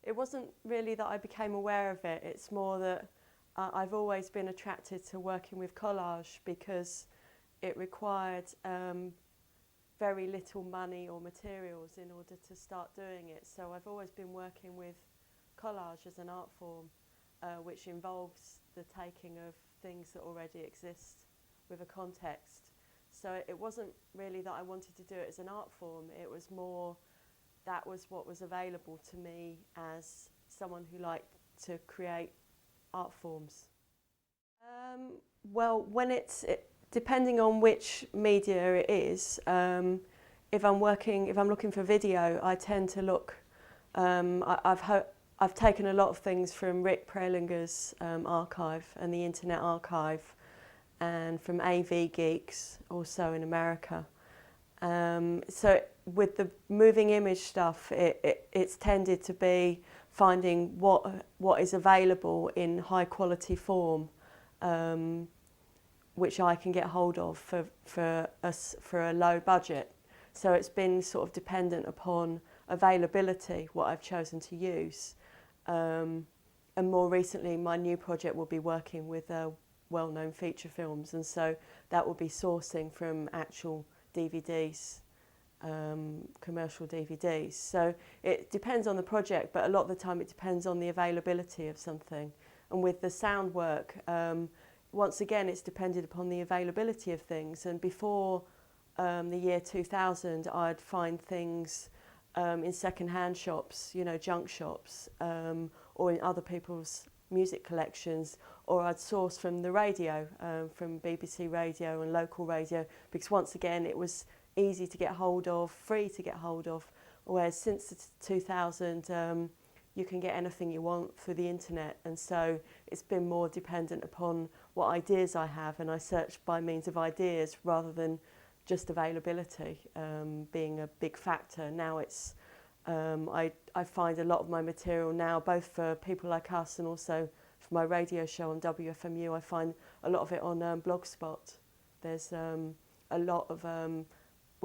It wasn't really that I became aware of it, it's more that I've always been attracted to working with collage because it required very little money or materials in order to start doing it. So I've always been working with collage as an art form, which involves the taking of things that already exist with a context. So it wasn't really that I wanted to do it as an art form, it was more that was what was available to me as someone who liked to create art forms. Well, depending on which media it is, if I'm looking for video, I tend to look. I've taken a lot of things from Rick Prelinger's archive and the Internet Archive, and from AV Geeks, also in America. So with the moving image stuff, it's tended to be finding what is available in high quality form, which I can get hold of for a low budget. So it's been sort of dependent upon availability, what I've chosen to use. And more recently, my new project will be working with well-known feature films, and so that will be sourcing from actual DVDs, commercial DVDs. So it depends on the project, but a lot of the time it depends on the availability of something. And with the sound work, once again, it's depended upon the availability of things. And before the year 2000, I'd find things in second-hand shops, junk shops, or in other people's music collections, or I'd source from the radio, from BBC Radio and local radio, because once again it was easy to get hold of, free to get hold of, whereas since 2000 you can get anything you want through the internet, and so it's been more dependent upon what ideas I have, and I search by means of ideas rather than just availability being a big factor. Now it's I find a lot of my material now, both for people like us and also for my radio show on WFMU, I find a lot of it on Blogspot. There's a lot of,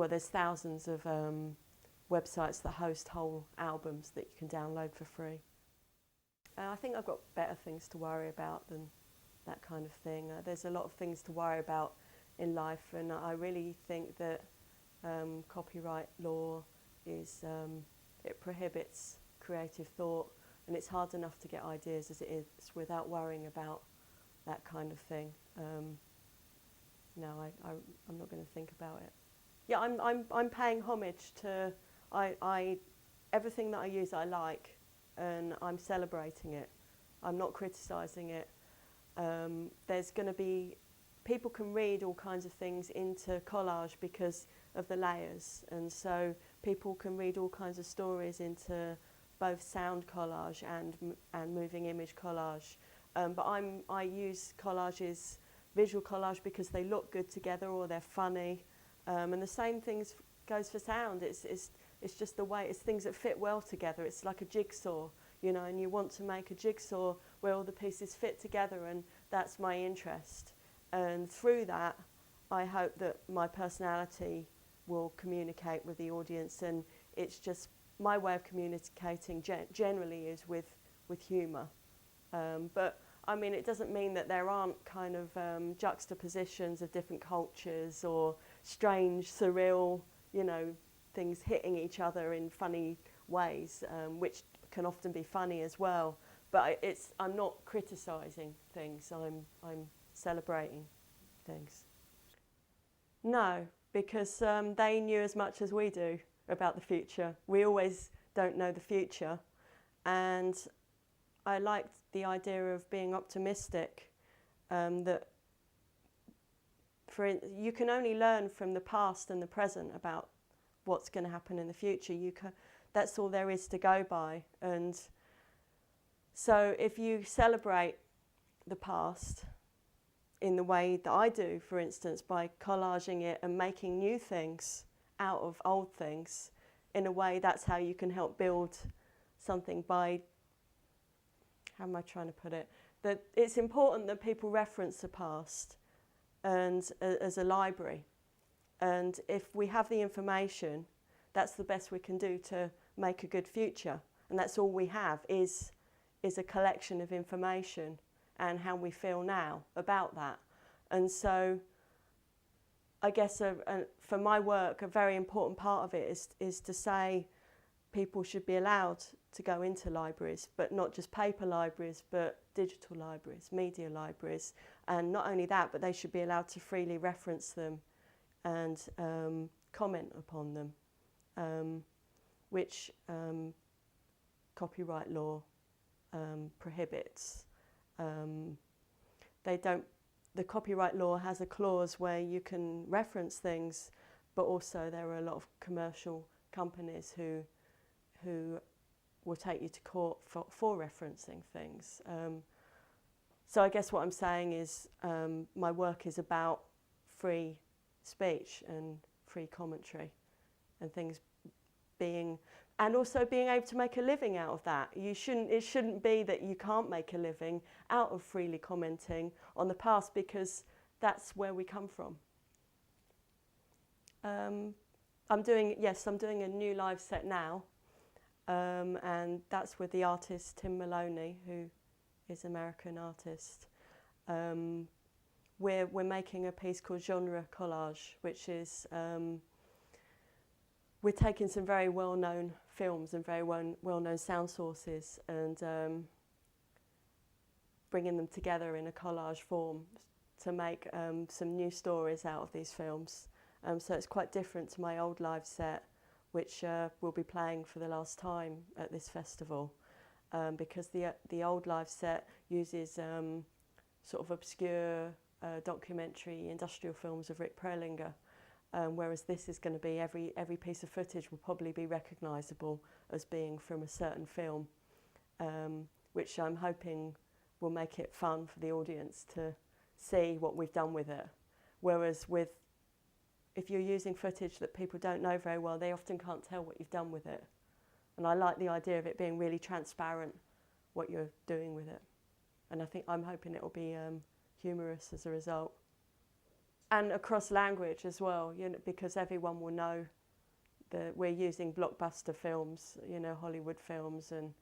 there's thousands of websites that host whole albums that you can download for free. I think I've got better things to worry about than that kind of thing. There's a lot of things to worry about in life, and I really think that copyright law is it prohibits creative thought, and it's hard enough to get ideas as it is without worrying about that kind of thing. No, I'm not going to think about it. Yeah, I'm paying homage to everything that I use I like, and I'm celebrating it. I'm not criticising it. There's going to be people can read all kinds of things into collage because of the layers, and so people can read all kinds of stories into both sound collage and moving image collage. But I use collages, visual collage, because they look good together or they're funny, and the same things goes for sound. It's just the way, it's things that fit well together. It's like a jigsaw, and you want to make a jigsaw where all the pieces fit together, and that's my interest. And through that, I hope that my personality will communicate with the audience, and it's just my way of communicating generally is with humour. But I mean, it doesn't mean that there aren't kind of juxtapositions of different cultures or strange, surreal, things hitting each other in funny ways, which can often be funny as well. But I'm not criticising things. I'm celebrating things. No, because they knew as much as we do about the future. We always don't know the future, and I liked the idea of being optimistic, that you can only learn from the past and the present about what's going to happen in the future. That's all there is to go by. And so if you celebrate the past in the way that I do, for instance, by collaging it and making new things out of old things, in a way that's how you can help build something by, how am I trying to put it? That it's important that people reference the past and as a library. And if we have the information, that's the best we can do to make a good future. and that's all we have is a collection of information and how we feel now about that. And so I guess for my work, a very important part of it is to say people should be allowed to go into libraries, but not just paper libraries, but digital libraries, media libraries. And not only that, but they should be allowed to freely reference them and comment upon them, which copyright law prohibits. The copyright law has a clause where you can reference things, but also there are a lot of commercial companies who will take you to court for referencing things. So I guess what I'm saying is my work is about free speech and free commentary and things being, and also being able to make a living out of that. It shouldn't be that you can't make a living out of freely commenting on the past, because that's where we come from. I'm doing a new live set now, and that's with the artist Tim Maloney, who is an American artist. We're making a piece called Genre Collage, which is we're taking some very well-known films and very well-known sound sources and bringing them together in a collage form to make some new stories out of these films. So it's quite different to my old live set, which we'll be playing for the last time at this festival, because the old live set uses sort of obscure documentary industrial films of Rick Perlinger. Whereas this is going to be, every piece of footage will probably be recognisable as being from a certain film, which I'm hoping will make it fun for the audience to see what we've done with it. Whereas if you're using footage that people don't know very well, they often can't tell what you've done with it. And I like the idea of it being really transparent, what you're doing with it. And I'm hoping it will be humorous as a result. And across language as well, because everyone will know that we're using blockbuster films, Hollywood films, and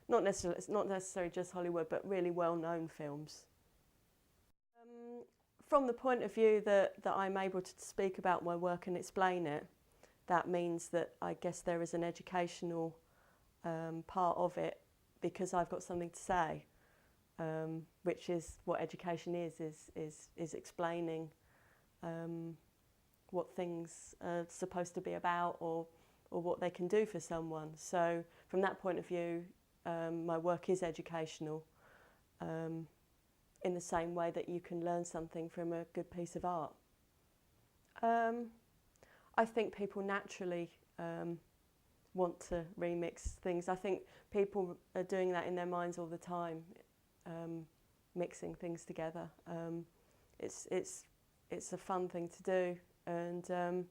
it's not necessarily just Hollywood, but really well-known films. From the point of view that I'm able to speak about my work and explain it, that means that I guess there is an educational part of it, because I've got something to say, which is what education is explaining what things are supposed to be about, or what they can do for someone. So from that point of view, my work is educational, in the same way that you can learn something from a good piece of art. I think people naturally want to remix things. I think people are doing that in their minds all the time, mixing things together. It's a fun thing to do, and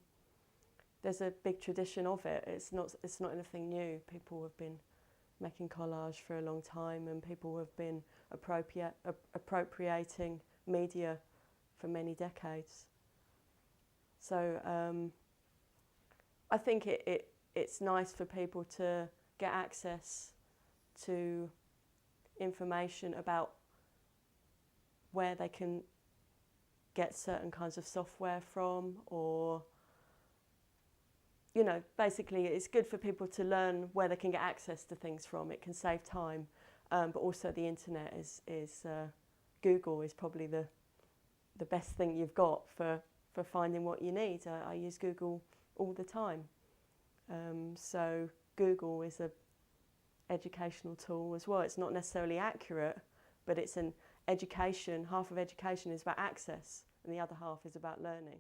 there's a big tradition of it. It's not anything new. People have been making collage for a long time, and people have been appropriating media for many decades. So I think it's nice for people to get access to information about where they can get certain kinds of software from, or basically it's good for people to learn where they can get access to things from. It can save time, but also the internet is Google is probably the best thing you've got for finding what you need. I use Google all the time, so Google is an educational tool as well. It's not necessarily accurate, but it's an education. Half of education is about access, and the other half is about learning.